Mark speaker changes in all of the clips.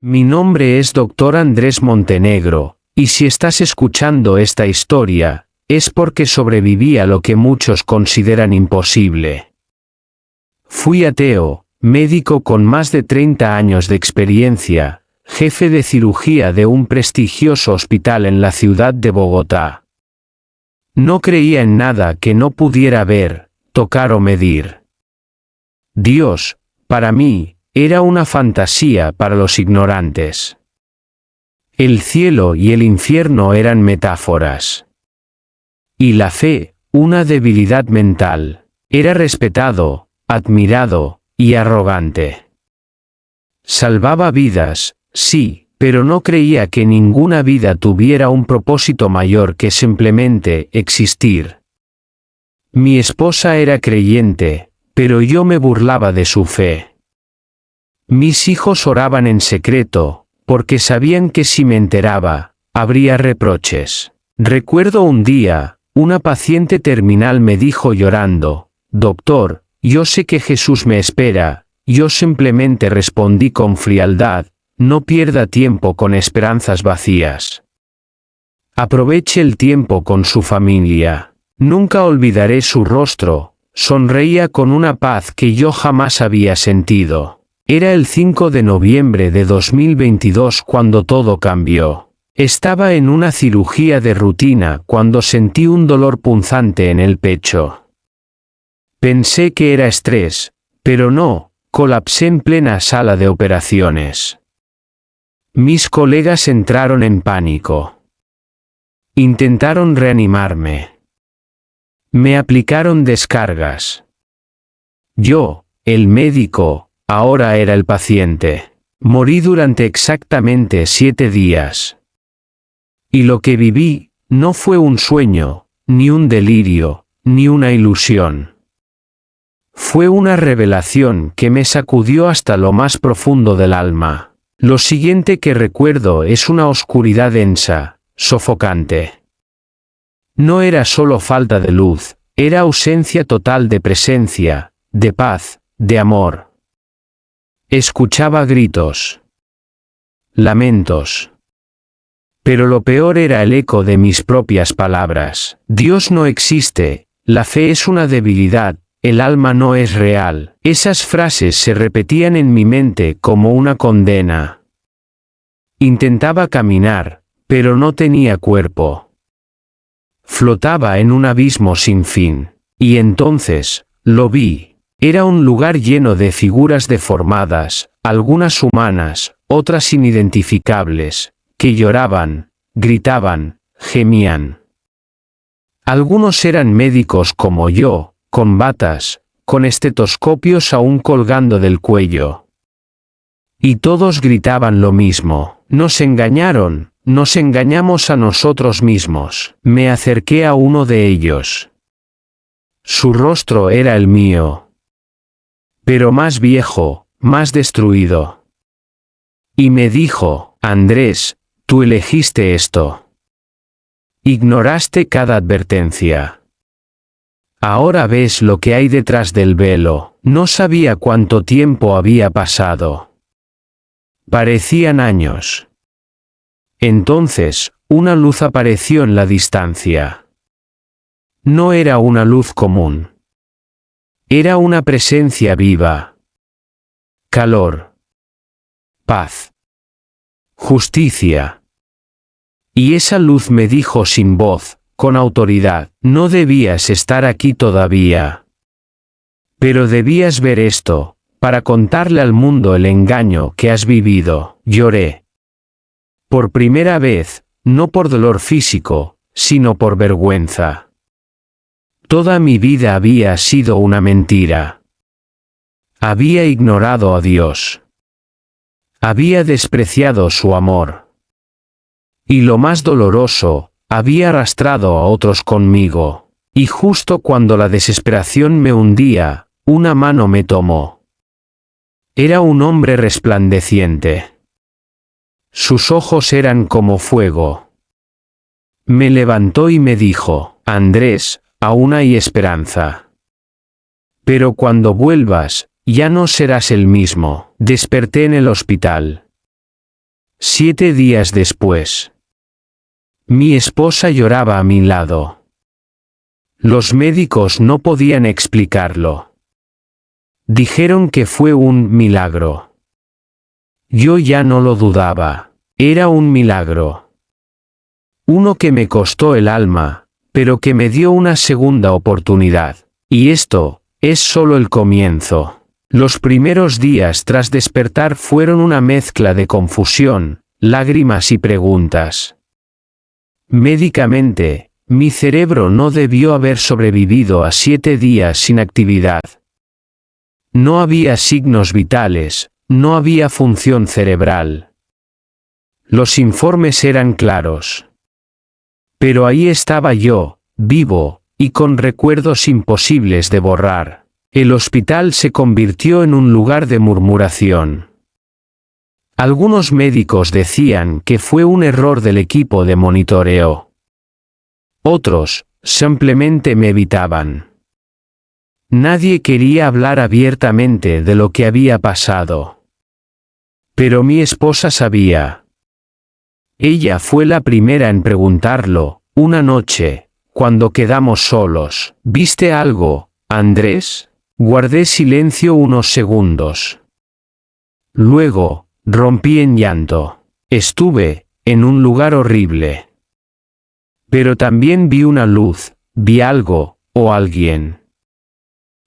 Speaker 1: Mi nombre es Dr. Andrés Montenegro, y si estás escuchando esta historia, es porque sobreviví a lo que muchos consideran imposible. Fui ateo, médico con más de 30 años de experiencia, jefe de cirugía de un prestigioso hospital en la ciudad de Bogotá. No creía en nada que no pudiera ver, tocar o medir. Dios, para mí, era una fantasía para los ignorantes. El cielo y el infierno eran metáforas. Y la fe, una debilidad mental. Era respetado, admirado y arrogante. Salvaba vidas, sí, pero no creía que ninguna vida tuviera un propósito mayor que simplemente existir. Mi esposa era creyente, pero yo me burlaba de su fe. Mis hijos oraban en secreto, porque sabían que si me enteraba, habría reproches. Recuerdo un día, una paciente terminal me dijo llorando: «Doctor, yo sé que Jesús me espera». Yo simplemente respondí con frialdad: «No pierda tiempo con esperanzas vacías. Aproveche el tiempo con su familia». Nunca olvidaré su rostro, sonreía con una paz que yo jamás había sentido. Era el 5 de noviembre de 2022 cuando todo cambió. Estaba en una cirugía de rutina cuando sentí un dolor punzante en el pecho. Pensé que era estrés, pero no, colapsé en plena sala de operaciones. Mis colegas entraron en pánico. Intentaron reanimarme. Me aplicaron descargas. Yo, el médico, ahora era el paciente. Morí durante exactamente 7 días. Y lo que viví, no fue un sueño, ni un delirio, ni una ilusión. Fue una revelación que me sacudió hasta lo más profundo del alma. Lo siguiente que recuerdo es una oscuridad densa, sofocante. No era solo falta de luz, era ausencia total de presencia, de paz, de amor. Escuchaba gritos, lamentos. Pero lo peor era el eco de mis propias palabras. Dios no existe, la fe es una debilidad, el alma no es real. Esas frases se repetían en mi mente como una condena. Intentaba caminar, pero no tenía cuerpo. Flotaba en un abismo sin fin. Y entonces, lo vi. Era un lugar lleno de figuras deformadas, algunas humanas, otras inidentificables, que lloraban, gritaban, gemían. Algunos eran médicos como yo, con batas, con estetoscopios aún colgando del cuello. Y todos gritaban lo mismo: «Nos engañaron, nos engañamos a nosotros mismos». Me acerqué a uno de ellos. Su rostro era el mío, pero más viejo, más destruido. Y me dijo: «Andrés, tú elegiste esto. Ignoraste cada advertencia. Ahora ves lo que hay detrás del velo». No sabía cuánto tiempo había pasado. Parecían años. Entonces, una luz apareció en la distancia. No era una luz común. Era una presencia viva. Calor. Paz. Justicia. Y esa luz me dijo sin voz, con autoridad: «No debías estar aquí todavía. Pero debías ver esto, para contarle al mundo el engaño que has vivido». Lloré. Por primera vez, no por dolor físico, sino por vergüenza. Toda mi vida había sido una mentira. Había ignorado a Dios. Había despreciado su amor. Y lo más doloroso, había arrastrado a otros conmigo. Y justo cuando la desesperación me hundía, una mano me tomó. Era un hombre resplandeciente. Sus ojos eran como fuego. Me levantó y me dijo: «Andrés, aún hay esperanza. Pero cuando vuelvas, ya no serás el mismo». Desperté en el hospital. 7 días después. Mi esposa lloraba a mi lado. Los médicos no podían explicarlo. Dijeron que fue un milagro. Yo ya no lo dudaba. Era un milagro. Uno que me costó el alma, pero que me dio una segunda oportunidad. Y esto es solo el comienzo. Los primeros días tras despertar fueron una mezcla de confusión, lágrimas y preguntas. Médicamente, mi cerebro no debió haber sobrevivido a 7 días sin actividad. No había signos vitales, no había función cerebral. Los informes eran claros. Pero ahí estaba yo, vivo, y con recuerdos imposibles de borrar. El hospital se convirtió en un lugar de murmuración. Algunos médicos decían que fue un error del equipo de monitoreo. Otros, simplemente me evitaban. Nadie quería hablar abiertamente de lo que había pasado. Pero mi esposa sabía. Ella fue la primera en preguntarlo, una noche, cuando quedamos solos. ¿Viste algo, Andrés? Guardé silencio unos segundos. Luego, rompí en llanto. Estuve en un lugar horrible. Pero también vi una luz, vi algo, o alguien.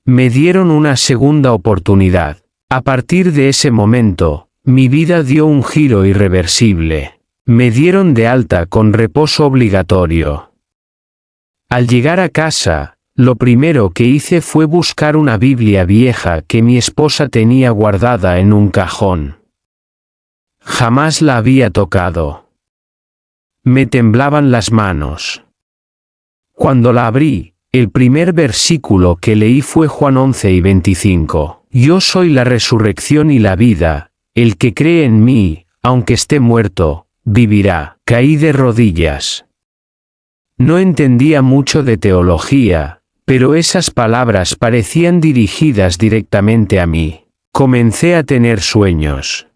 Speaker 1: Me dieron una segunda oportunidad. A partir de ese momento, mi vida dio un giro irreversible. Me dieron de alta con reposo obligatorio. Al llegar a casa, lo primero que hice fue buscar una Biblia vieja que mi esposa tenía guardada en un cajón. Jamás la había tocado. Me temblaban las manos. Cuando la abrí, el primer versículo que leí fue Juan 11:25. Yo soy la resurrección y la vida, el que cree en mí, aunque esté muerto, vivirá. Caí de rodillas. No entendía mucho de teología, pero esas palabras parecían dirigidas directamente a mí. Comencé a tener sueños.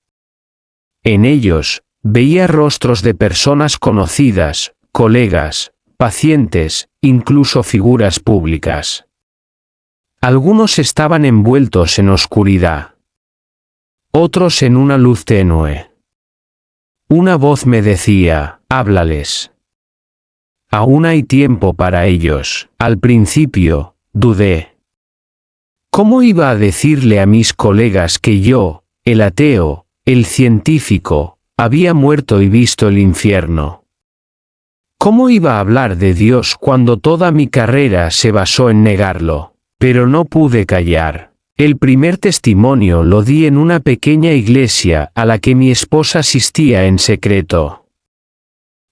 Speaker 1: En ellos, veía rostros de personas conocidas, colegas, pacientes, incluso figuras públicas. Algunos estaban envueltos en oscuridad. Otros en una luz tenue. Una voz me decía, háblales. Aún hay tiempo para ellos. Al principio, dudé. ¿Cómo iba a decirle a mis colegas que yo, el ateo, el científico, había muerto y visto el infierno? ¿Cómo iba a hablar de Dios cuando toda mi carrera se basó en negarlo? Pero no pude callar. El primer testimonio lo di en una pequeña iglesia a la que mi esposa asistía en secreto.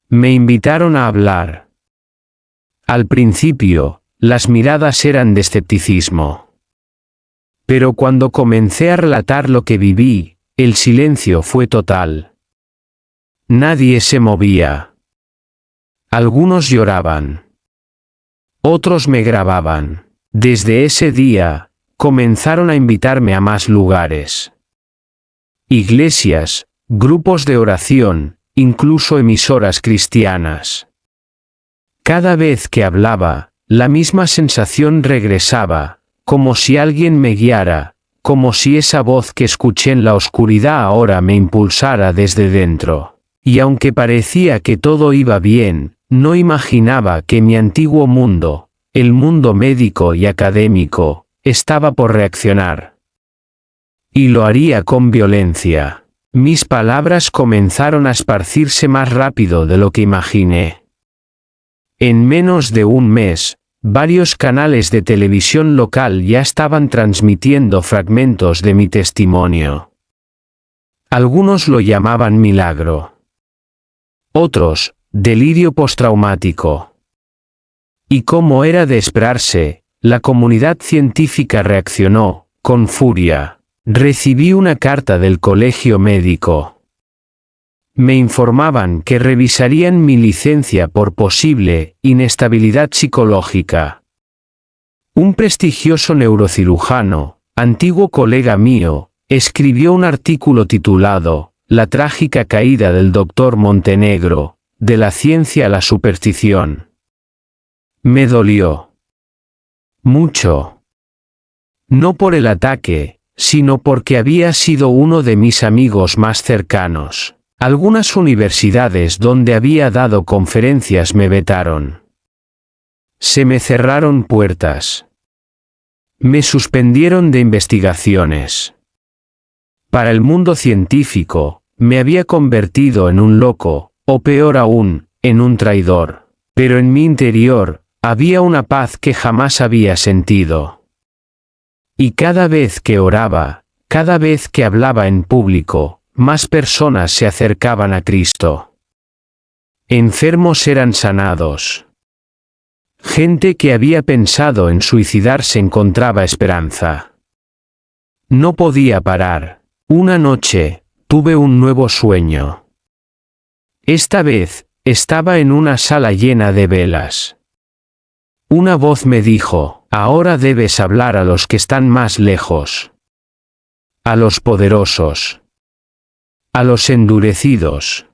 Speaker 1: Me invitaron a hablar. Al principio, las miradas eran de escepticismo. Pero cuando comencé a relatar lo que viví, el silencio fue total. Nadie se movía. Algunos lloraban. Otros me grababan. Desde ese día, comenzaron a invitarme a más lugares. Iglesias, grupos de oración, incluso emisoras cristianas. Cada vez que hablaba, la misma sensación regresaba, como si alguien me guiara, como si esa voz que escuché en la oscuridad ahora me impulsara desde dentro. Y aunque parecía que todo iba bien, no imaginaba que mi antiguo mundo, el mundo médico y académico, estaba por reaccionar. Y lo haría con violencia. Mis palabras comenzaron a esparcirse más rápido de lo que imaginé. En menos de un mes, varios canales de televisión local ya estaban transmitiendo fragmentos de mi testimonio. Algunos lo llamaban milagro. Otros, delirio postraumático. Y como era de esperarse, la comunidad científica reaccionó, con furia. Recibí una carta del colegio médico. Me informaban que revisarían mi licencia por posible inestabilidad psicológica. Un prestigioso neurocirujano, antiguo colega mío, escribió un artículo titulado la trágica caída del doctor Montenegro, de la ciencia a la superstición. Me dolió mucho. No por el ataque, sino porque había sido uno de mis amigos más cercanos. Algunas universidades donde había dado conferencias me vetaron. Se me cerraron puertas. Me suspendieron de investigaciones. Para el mundo científico, me había convertido en un loco, o peor aún, en un traidor. Pero en mi interior, había una paz que jamás había sentido. Y cada vez que oraba, cada vez que hablaba en público, más personas se acercaban a Cristo. Enfermos eran sanados. Gente que había pensado en suicidarse encontraba esperanza. No podía parar. Una noche, tuve un nuevo sueño. Esta vez, estaba en una sala llena de velas. Una voz me dijo, ahora debes hablar a los que están más lejos. A los poderosos. A los endurecidos.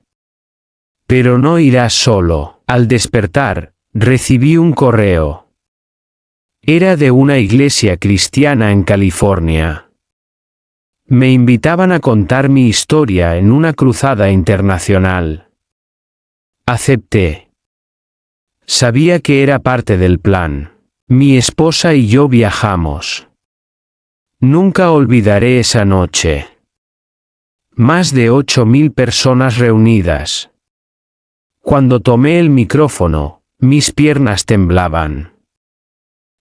Speaker 1: Pero no irás solo. Al despertar, recibí un correo. Era de una iglesia cristiana en California. Me invitaban a contar mi historia en una cruzada internacional. Acepté. Sabía que era parte del plan. Mi esposa y yo viajamos. Nunca olvidaré esa noche. Más de 8.000 personas reunidas. Cuando tomé el micrófono, mis piernas temblaban.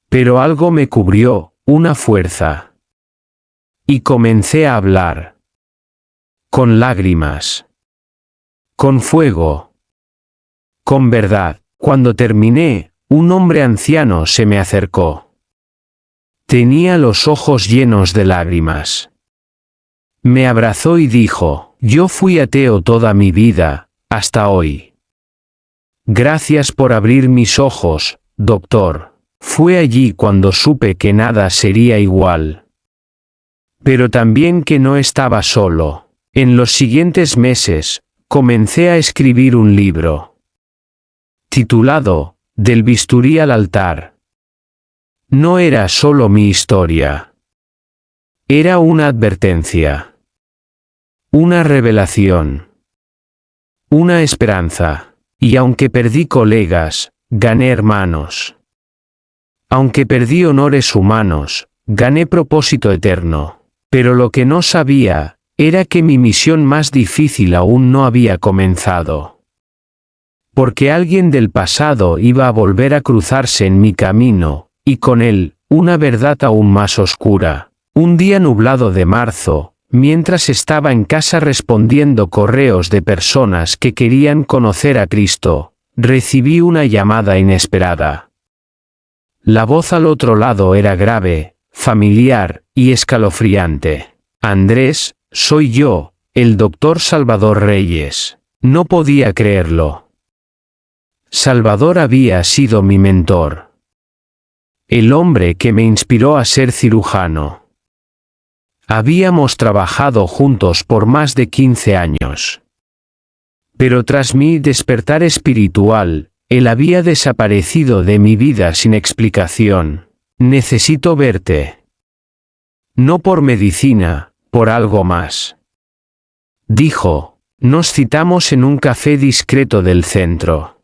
Speaker 1: Pero algo me cubrió, una fuerza. Y comencé a hablar. Con lágrimas. Con fuego. Con verdad. Cuando terminé, un hombre anciano se me acercó. Tenía los ojos llenos de lágrimas. Me abrazó y dijo, yo fui ateo toda mi vida, hasta hoy. Gracias por abrir mis ojos, doctor. Fue allí cuando supe que nada sería igual. Pero también que no estaba solo. En los siguientes meses, comencé a escribir un libro. Titulado, Del bisturí al altar. No era solo mi historia. Era una advertencia. Una revelación. Una esperanza. Y aunque perdí colegas, gané hermanos. Aunque perdí honores humanos, gané propósito eterno. Pero lo que no sabía, era que mi misión más difícil aún no había comenzado. Porque alguien del pasado iba a volver a cruzarse en mi camino, y con él, una verdad aún más oscura. Un día nublado de marzo, mientras estaba en casa respondiendo correos de personas que querían conocer a Cristo, recibí una llamada inesperada. La voz al otro lado era grave, familiar y escalofriante. Andrés, soy yo, el doctor Salvador Reyes. No podía creerlo. Salvador había sido mi mentor. El hombre que me inspiró a ser cirujano. Habíamos trabajado juntos por más de 15 años. Pero tras mi despertar espiritual, él había desaparecido de mi vida sin explicación. Necesito verte. No por medicina, por algo más. Dijo, nos citamos en un café discreto del centro.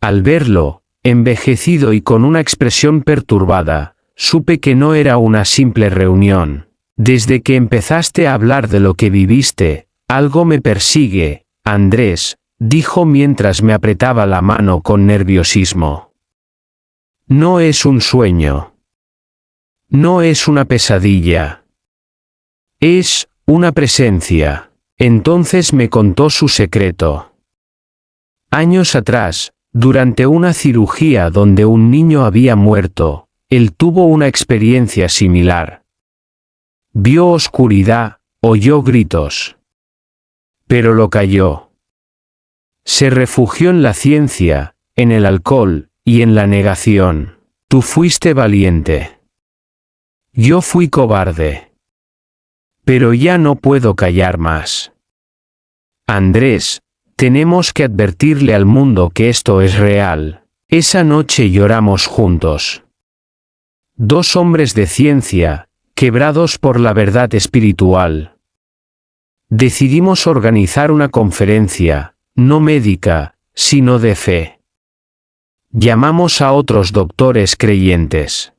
Speaker 1: Al verlo, envejecido y con una expresión perturbada, supe que no era una simple reunión. Desde que empezaste a hablar de lo que viviste, algo me persigue, Andrés, dijo mientras me apretaba la mano con nerviosismo. No es un sueño. No es una pesadilla. Es una presencia. Entonces me contó su secreto. Años atrás, durante una cirugía donde un niño había muerto, él tuvo una experiencia similar. Vio oscuridad, oyó gritos. Pero lo calló. Se refugió en la ciencia, en el alcohol, y en la negación. Tú fuiste valiente. Yo fui cobarde. Pero ya no puedo callar más. Andrés, tenemos que advertirle al mundo que esto es real. Esa noche lloramos juntos. Dos hombres de ciencia, quebrados por la verdad espiritual. Decidimos organizar una conferencia, no médica, sino de fe. Llamamos a otros doctores creyentes.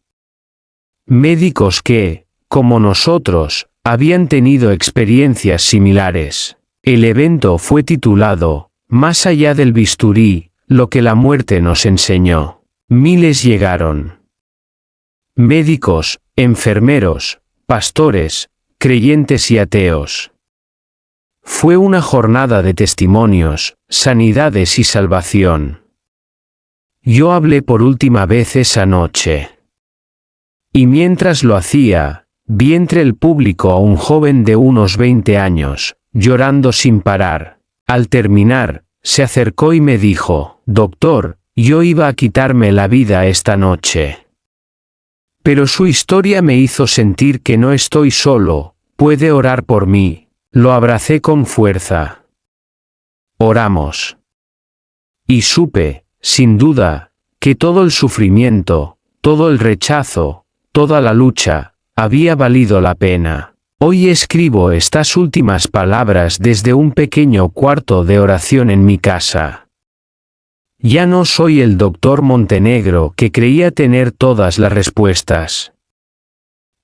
Speaker 1: Médicos que, como nosotros, habían tenido experiencias similares. El evento fue titulado, Más allá del bisturí, lo que la muerte nos enseñó. Miles llegaron. Médicos, enfermeros, pastores, creyentes y ateos. Fue una jornada de testimonios, sanidades y salvación. Yo hablé por última vez esa noche. Y mientras lo hacía, vi entre el público a un joven de unos 20 años, llorando sin parar. Al terminar, se acercó y me dijo, «Doctor, yo iba a quitarme la vida esta noche. Pero su historia me hizo sentir que no estoy solo, puede orar por mí». Lo abracé con fuerza. Oramos. Y supe, sin duda, que todo el sufrimiento, todo el rechazo, toda la lucha, había valido la pena. Hoy escribo estas últimas palabras desde un pequeño cuarto de oración en mi casa. Ya no soy el doctor Montenegro que creía tener todas las respuestas.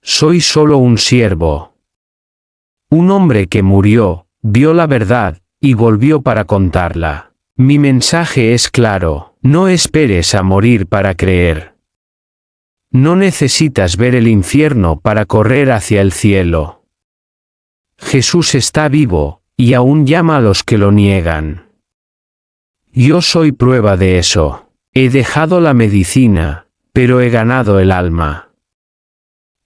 Speaker 1: Soy solo un siervo. Un hombre que murió, vio la verdad, y volvió para contarla. Mi mensaje es claro, no esperes a morir para creer. No necesitas ver el infierno para correr hacia el cielo. Jesús está vivo, y aún llama a los que lo niegan. Yo soy prueba de eso. He dejado la medicina, pero he ganado el alma.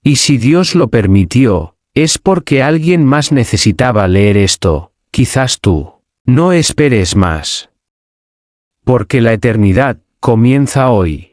Speaker 1: Y si Dios lo permitió, es porque alguien más necesitaba leer esto, quizás tú. No esperes más. Porque la eternidad comienza hoy.